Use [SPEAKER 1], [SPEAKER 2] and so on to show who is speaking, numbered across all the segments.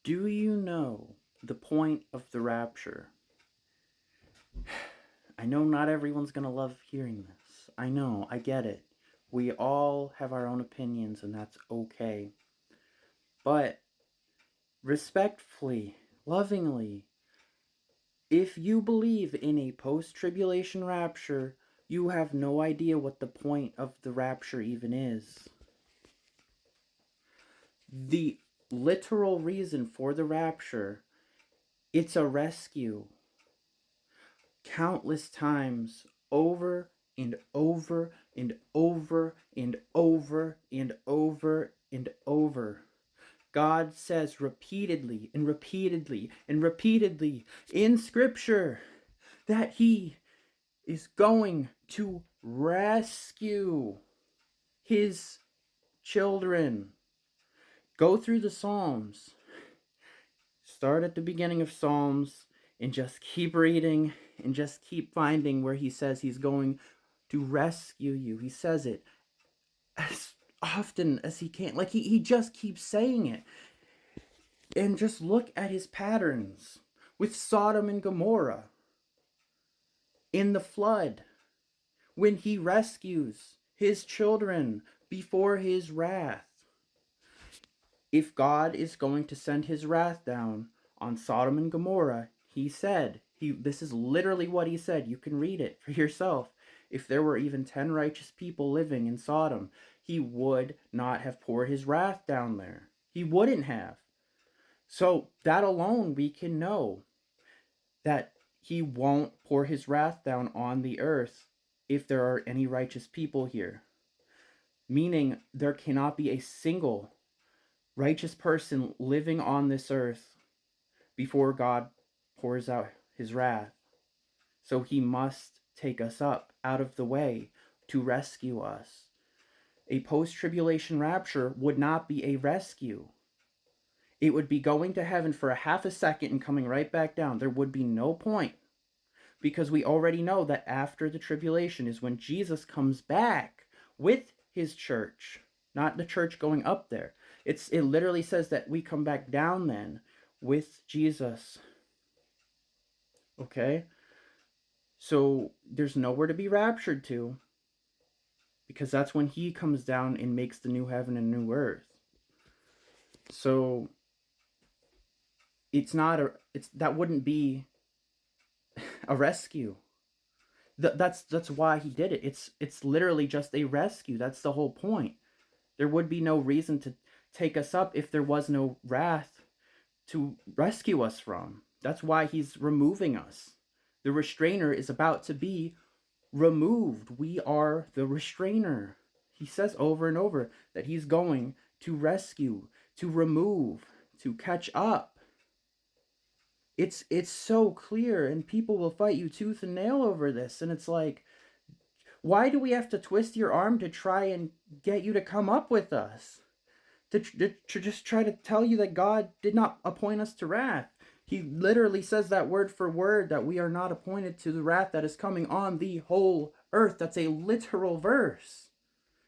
[SPEAKER 1] Do you know the point of the rapture? I know not everyone's going to love hearing this. I know, I get it. We all have our own opinions, and that's okay. But respectfully, lovingly, if you believe in a post-tribulation rapture, you have no idea what the point of the rapture even is. The literal reason for the rapture, it's a rescue. Countless times, over and over and over and over and over and over, God says repeatedly and repeatedly and repeatedly in Scripture that He is going to rescue His children. Go through the Psalms. Start at the beginning of Psalms and just keep reading and just keep finding where He says He's going to rescue you. He says it as often as He can. Like he just keeps saying it. And just look at His patterns with Sodom and Gomorrah in the flood, when He rescues His children before His wrath. If God is going to send His wrath down on Sodom and Gomorrah, He said, this is literally what He said. You can read it for yourself. If there were even 10 righteous people living in Sodom, He would not have poured His wrath down there. He wouldn't have. So that alone we can know that He won't pour His wrath down on the earth if there are any righteous people here. Meaning there cannot be a single righteous person living on this earth before God pours out His wrath. So He must take us up out of the way to rescue us. A post-tribulation rapture would not be a rescue. It would be going to heaven for a half a second and coming right back down. There would be no point, because we already know that after the tribulation is when Jesus comes back with His church, not the church going up there. It literally says that we come back down then with Jesus. Okay? So there's nowhere to be raptured to, because that's when He comes down and makes the new heaven and new earth. So that wouldn't be a rescue. That's why He did it. It's literally just a rescue. That's the whole point. There would be no reason to take us up if there was no wrath to rescue us from. That's why He's removing us. The restrainer is about to be removed. We are the restrainer. He says over and over that He's going to rescue, to remove, to catch up. It's so clear, and people will fight you tooth and nail over this. And it's like, why do we have to twist your arm to try and get you to come up with us? To just try to tell you that God did not appoint us to wrath. He literally says that word for word, that we are not appointed to the wrath that is coming on the whole earth. That's a literal verse,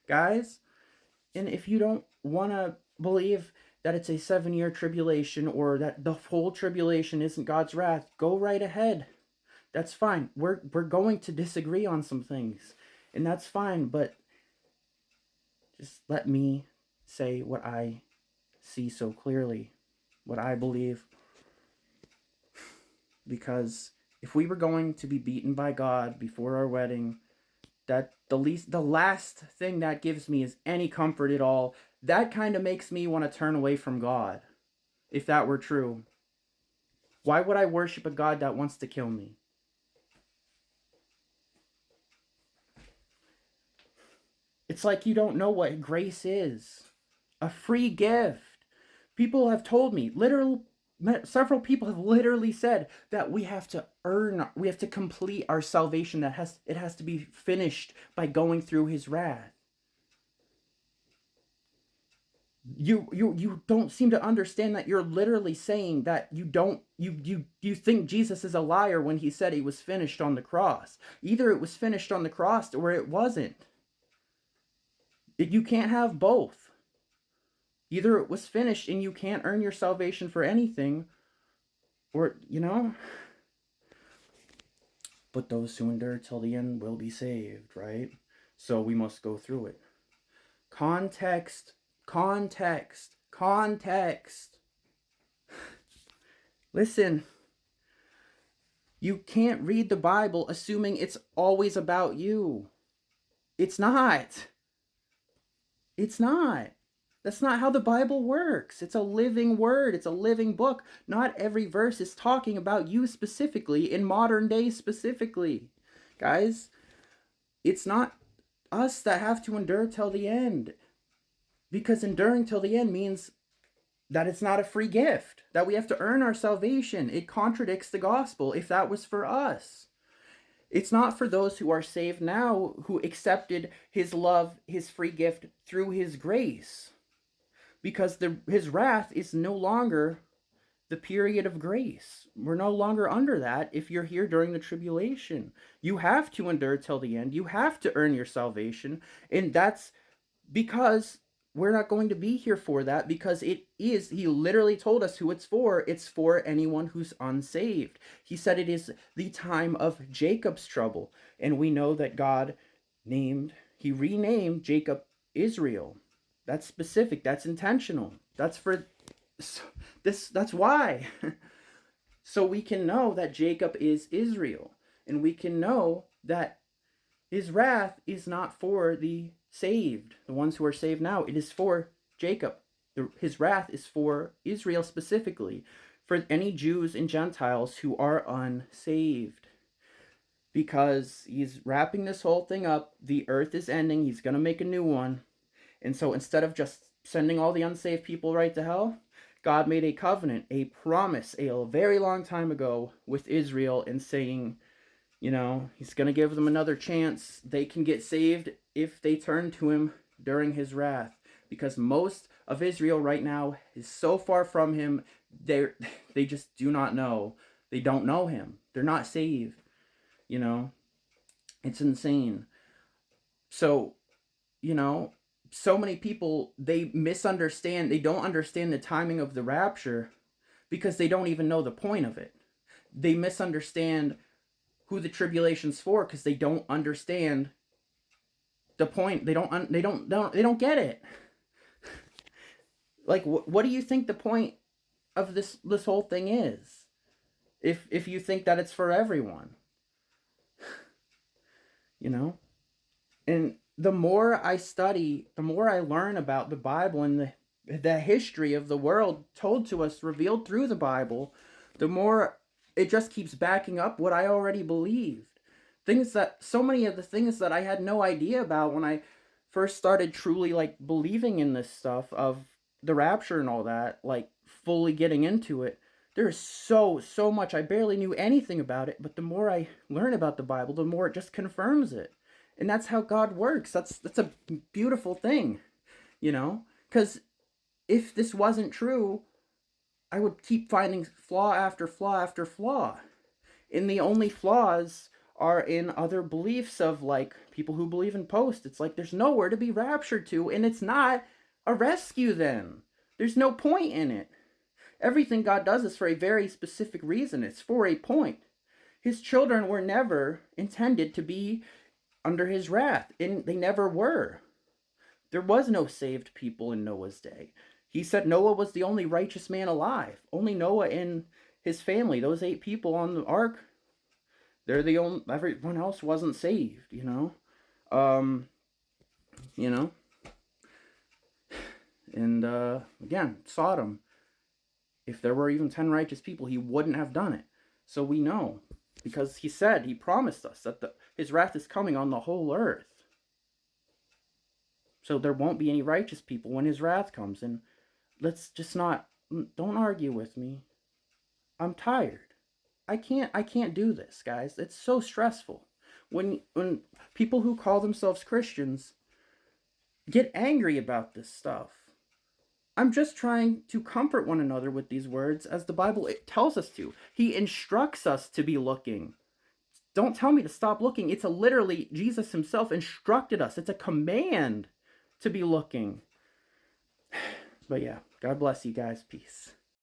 [SPEAKER 1] guys. And if you don't want to believe that it's a 7-year tribulation, or that the whole tribulation isn't God's wrath, go right ahead. That's fine. We're going to disagree on some things, and that's fine, but just let me say what I see so clearly, what I believe. Because if we were going to be beaten by God before our wedding, that the last thing that gives me is any comfort at all. That kind of makes me want to turn away from God, if that were true. Why would I worship a God that wants to kill me? It's like you don't know what grace is. A free gift. People have told me, several people have literally said that we have to complete our salvation. It has to be finished by going through His wrath. You don't seem to understand that you're literally saying that you think Jesus is a liar when He said He was finished on the cross. Either it was finished on the cross or it wasn't. You can't have both. Either it was finished and you can't earn your salvation for anything, or, but those who endure till the end will be saved, right? So we must go through it. Context, context, context. Listen, you can't read the Bible assuming it's always about you. It's not. It's not. That's not how the Bible works. It's a living word. It's a living book. Not every verse is talking about you specifically, in modern day specifically. Guys, it's not us that have to endure till the end. Because enduring till the end means that it's not a free gift, that we have to earn our salvation. It contradicts the gospel if that was for us. It's not for those who are saved now, who accepted his love, his free gift through his grace. Because his wrath is no longer the period of grace. We're no longer under that if you're here during the tribulation. You have to endure till the end. You have to earn your salvation. And that's because we're not going to be here for that, because he literally told us who it's for. It's for anyone who's unsaved. He said it is the time of Jacob's trouble. And we know that God renamed Jacob Israel. That's specific. That's intentional. That's for this. That's why. So we can know that Jacob is Israel. And we can know that his wrath is not for the saved, the ones who are saved now. It is for Jacob. His wrath is for Israel specifically, for any Jews and Gentiles who are unsaved. Because he's wrapping this whole thing up. The earth is ending. He's going to make a new one. And so instead of just sending all the unsaved people right to hell, God made a covenant, a promise, a very long time ago with Israel, and saying, he's going to give them another chance. They can get saved if they turn to him during his wrath. Because most of Israel right now is so far from him, they just do not know. They don't know him. They're not saved. It's insane. So, so many people, they misunderstand. They don't understand the timing of the rapture because they don't even know the point of it. They misunderstand who the tribulation's for because they don't understand the point. They don't get it. Like, what do you think the point of this whole thing is? If you think that it's for everyone, and the more I study, the more I learn about the Bible and the history of the world told to us, revealed through the Bible, the more it just keeps backing up what I already believed. So many of the things that I had no idea about when I first started truly believing in this stuff of the rapture and all that, fully getting into it. There's so much. I barely knew anything about it, but the more I learn about the Bible, the more it just confirms it. And that's how God works. That's a beautiful thing, because if this wasn't true, I would keep finding flaw after flaw after flaw. And the only flaws are in other beliefs of people who believe in post. It's there's nowhere to be raptured to, and it's not a rescue then. There's no point in it. Everything God does is for a very specific reason. It's for a point. His children were never intended to be under his wrath, and they never were. There was no saved people in Noah's day. He said Noah was the only righteous man alive. Only Noah and his family, those 8 people on the ark, they're the only, everyone else wasn't saved, And again, Sodom, if there were even 10 righteous people, he wouldn't have done it. So we know, because he promised us that his wrath is coming on the whole earth. So there won't be any righteous people when his wrath comes. And let's just don't argue with me. I'm tired. I can't do this, guys. It's so stressful. When people who call themselves Christians get angry about this stuff. I'm just trying to comfort one another with these words as the Bible tells us to. He instructs us to be looking. Don't tell me to stop looking. It's literally Jesus himself instructed us. It's a command to be looking. But yeah, God bless you guys. Peace.